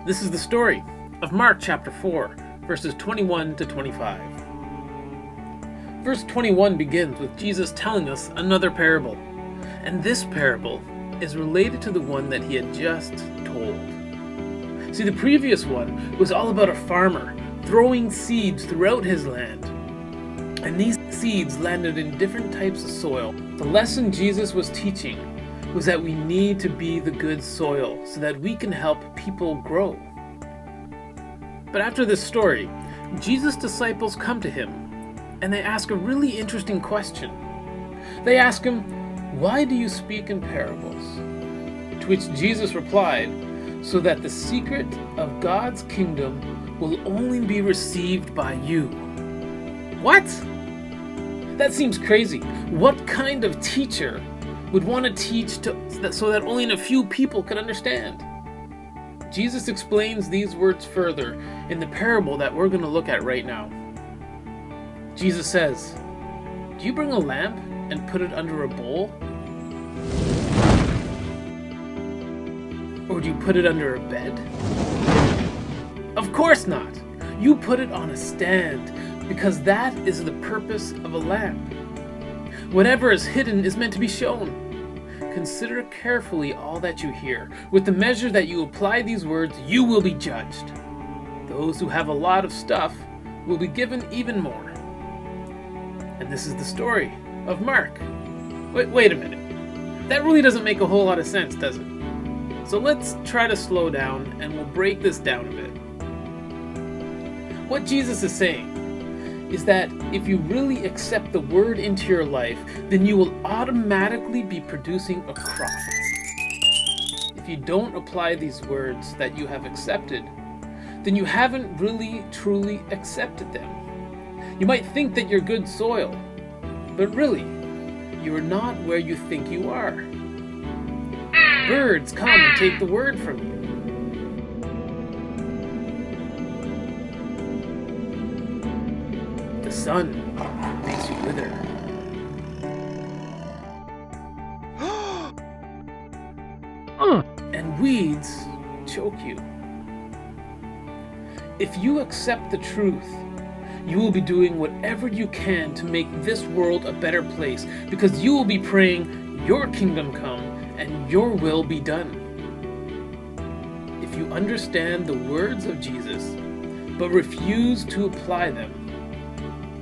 This is the story of Mark chapter 4, verses 21 to 25. Verse 21 begins with Jesus telling us another parable, and this parable is related to the one that he had just told. See, the previous one was all about a farmer throwing seeds throughout his land, and these seeds landed in different types of soil. The lesson Jesus was teaching was that we need to be the good soil so that we can help people grow. But after this story, Jesus' disciples come to him and they ask a really interesting question. They ask him, "Why do you speak in parables?" To which Jesus replied, "So that the secret of God's kingdom will only be received by you." What? That seems crazy. What kind of teacher would want to teach so that only a few people could understand? Jesus explains these words further in the parable that we're going to look at right now. Jesus says, "Do you bring a lamp and put it under a bowl? Or do you put it under a bed? Of course not. You put it on a stand, because that is the purpose of a lamp. Whatever is hidden is meant to be shown. Consider carefully all that you hear. With the measure that you apply these words, you will be judged. Those who have a lot of stuff will be given even more." And this is the story of Mark. Wait a minute. That really doesn't make a whole lot of sense, does it? So let's try to slow down and we'll break this down a bit. What Jesus is saying is that if you really accept the word into your life, then you will automatically be producing a crop. If you don't apply these words that you have accepted, then you haven't really truly accepted them. You might think that you're good soil, but really, you are not where you think you are. Birds come and take the word from you. The sun makes you wither. And weeds choke you. If you accept the truth, you will be doing whatever you can to make this world a better place, because you will be praying, "Your kingdom come and your will be done." If you understand the words of Jesus, but refuse to apply them,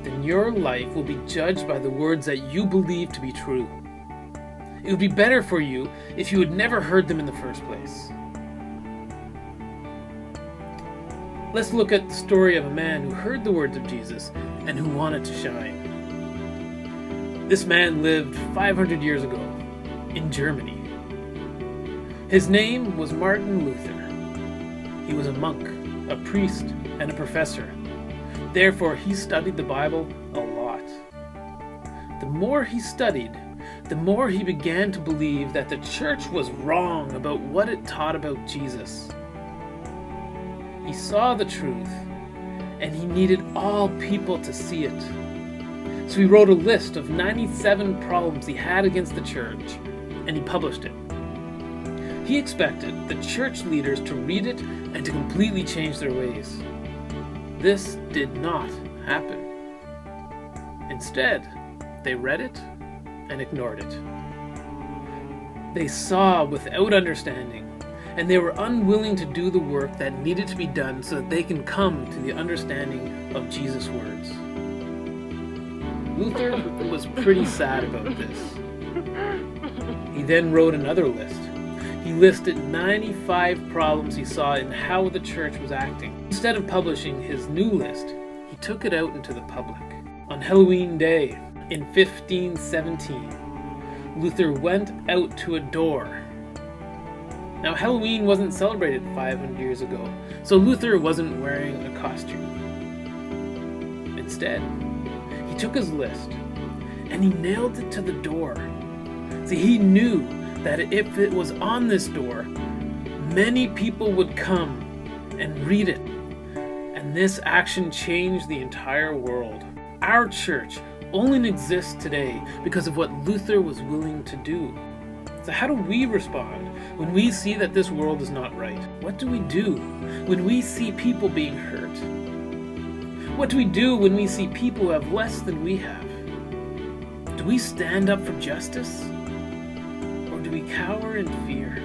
then your life will be judged by the words that you believe to be true. It would be better for you if you had never heard them in the first place. Let's look at the story of a man who heard the words of Jesus and who wanted to shine. This man lived 500 years ago in Germany. His name was Martin Luther. He was a monk, a priest, and a professor. Therefore, he studied the Bible a lot. The more he studied, the more he began to believe that the church was wrong about what it taught about Jesus. He saw the truth, and he needed all people to see it. So he wrote a list of 97 problems he had against the church, and he published it. He expected the church leaders to read it and to completely change their ways. This did not happen. Instead, they read it and ignored it. They saw without understanding, and they were unwilling to do the work that needed to be done so that they can come to the understanding of Jesus' words. Luther was pretty sad about this. He then wrote another list. He listed 95 problems he saw in how the church was acting. Instead of publishing his new list, he took it out into the public. On Halloween Day in 1517, Luther went out to a door. Now, Halloween wasn't celebrated 500 years ago, so Luther wasn't wearing a costume. Instead, he took his list and he nailed it to the door. See, he knew that if it was on this door, many people would come and read it. And this action changed the entire world. Our church only exists today because of what Luther was willing to do. So how do we respond when we see that this world is not right? What do we do when we see people being hurt? What do we do when we see people who have less than we have? Do we stand up for justice? Or do we cower in fear?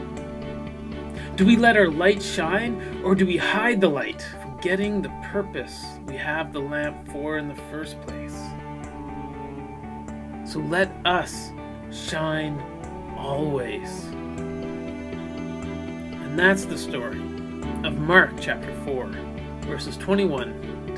Do we let our light shine, or do we hide the light, forgetting the purpose we have the lamp for in the first place? So let us shine always. And that's the story of Mark chapter 4, verses 21